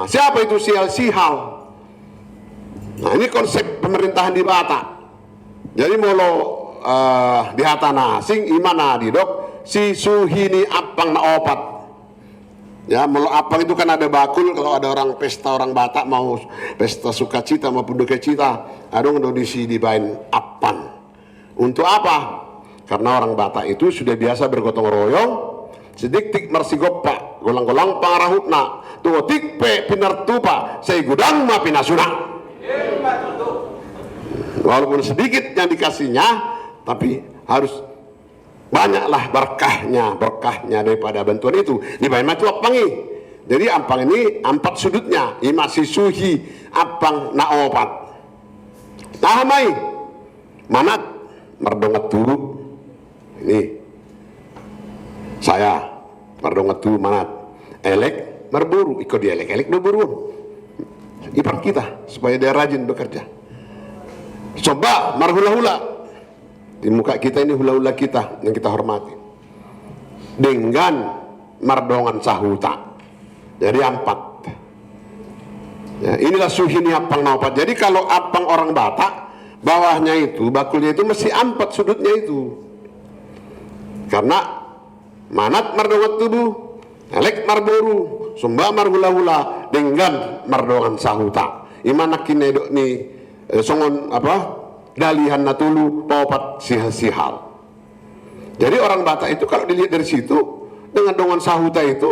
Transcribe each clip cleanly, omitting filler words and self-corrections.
Nah, siapa itu Sihal? Nah, ini konsep pemerintahan di Batak. Jadi molo di hatana sing imana di dok si suhini apang na opat. Ya, molo apang itu kan ada bakul kalau ada orang pesta orang Batak mau pesta sukacita maupun dukacita, adong dodisi dibain apang. Untuk apa? Karena orang Batak itu sudah biasa bergotong royong, sedikit marsigopa, golang-golang pangarahutna, tuh tikpe pinartupa, saya gudang ma pinasuna. Walaupun sedikit yang dikasihnya, tapi harus banyaklah berkahnya daripada bantuan itu. Dibayar macam apangi. Jadi ampang ini empat sudutnya, masih suhi apang na opat. Nah mai manat merdongat dulu. Ini saya merdongat dulu manat. Elek merburu, ikut dia elek berburu. Ipar kita supaya dia rajin bekerja. Coba marhula-hula di muka kita ini, hula-hula kita yang kita hormati dengan mardongan sahuta. Jadi empat ya, inilah suhini apang naopat. Jadi kalau apang orang Batak, bawahnya itu bakulnya itu mesti empat sudutnya itu, karena manat mardongan tubuh, elek marburu, sumba marhula-hula dengan mardongan sahuta. Imana kinedok ni songon apa dalihan natulu paopat sihal. Jadi orang Batak itu kalau dilihat dari situ dengan dongan sahuta itu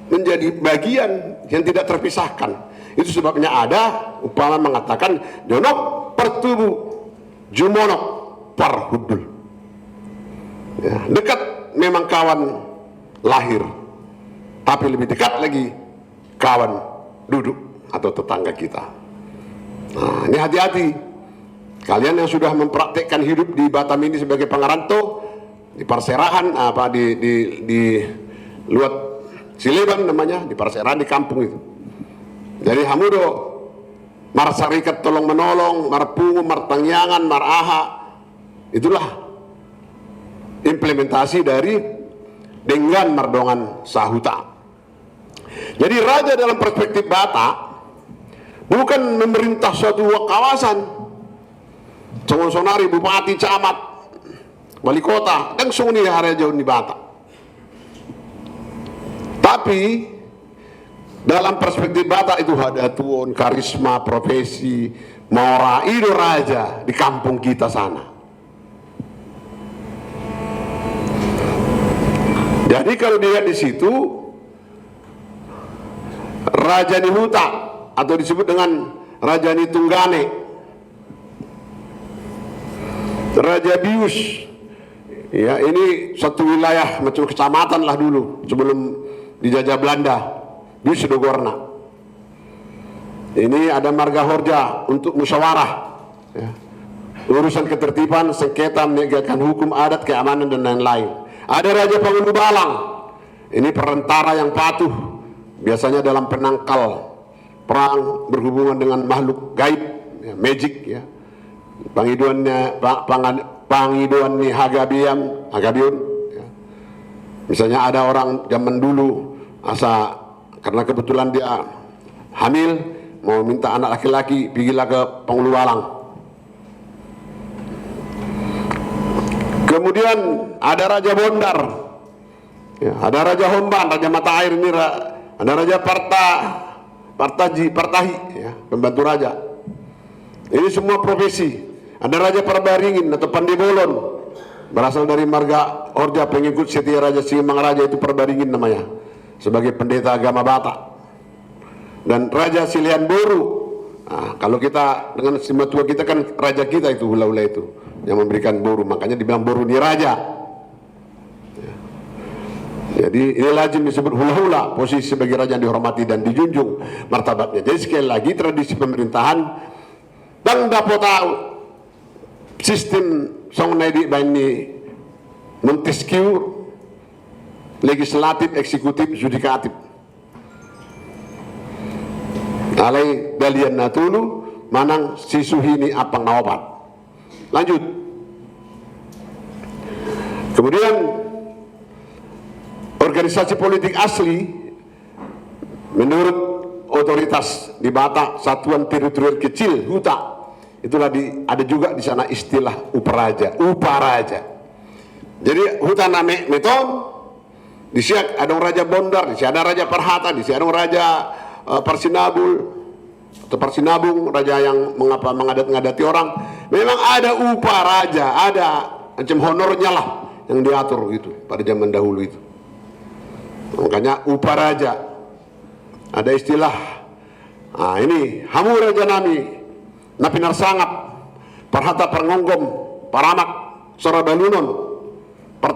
menjadi bagian yang tidak terpisahkan. Itu sebabnya ada upama mengatakan jonok pertubu jumonok parhudul ya, dekat memang kawan lahir, tapi lebih dekat lagi kawan duduk atau tetangga kita. Nah, ini hati-hati kalian yang sudah mempraktekkan hidup di Batam ini sebagai pengarantau di Parserahan apa di Luat Sileban namanya, di Parserahan di kampung itu. Jadi hamudo marsarikat tolong menolong, marpungu, martangyangan, maraha, itulah implementasi dari dengan mardongan sahuta. Jadi raja dalam perspektif Batak bukan memerintah suatu kawasan, sonari, bupati, camat, wali kota, dan sungni hari jauh di Batak. Tapi dalam perspektif Batak itu ada tuon, karisma, profesi, mora, ido raja di kampung kita sana. Jadi kalau dilihat di situ, Raja Nihuta atau disebut dengan Raja Nitunggane, Raja Bius, ya ini satu wilayah macam kecamatan lah dulu sebelum dijajah Belanda, Bius Dogorna. Ini ada marga horja untuk musyawarah, ya, urusan ketertiban, sengketa, menegakkan hukum adat, keamanan dan lain-lain. Ada Raja Pangundu Balang, ini perantara yang patuh, biasanya dalam penangkal perang berhubungan dengan makhluk gaib, ya, magic, ya. Pangiduannya Hagabiun, ya. Misalnya ada orang zaman dulu karena kebetulan dia hamil, mau minta anak laki-laki, pergilah ke Pangundu Balang. Kemudian ada Raja Bondar, ya, ada Raja Homban, Raja Mata Air, ini ada Raja Partahi, ya, pembantu raja. Ini semua profesi. Ada Raja Perbaringin atau Pandebolon, berasal dari marga Orja, pengikut setia Raja Singamangaraja, itu Perbaringin namanya, sebagai pendeta agama Batak. Dan Raja Silihan Boru, nah, kalau kita dengan sima tua kita kan raja kita itu hula-hula itu yang memberikan boru, makanya dibilang boru ni raja. Ya. Jadi ini lazim disebut hula-hula, posisi sebagai raja yang dihormati dan dijunjung martabatnya. Jadi sekali lagi tradisi pemerintahan dan dapat tahu sistem songnai di bani Montesquieu, legislatif, eksekutif, yudikatif. Alai dalian natulu manang sisuhini apang naobat. Lanjut. Kemudian organisasi politik asli menurut otoritas di Batak, satuan teritorial kecil Huta. Itulah ada juga di sana istilah uparaja. Jadi Huta name meton, di sini ada Raja Bondar, di sini ada Raja Perhata, di sini ada Raja Parsinabul atau Parsinabung, raja yang mengadat-ngadati orang. Memang ada uparaja, ada macam honornya lah yang diatur gitu pada zaman dahulu itu. Makanya uparaja. Ada istilah. Nah, ini hamu raja nami napinar sangap parhata parngonggom paramak sorabalunon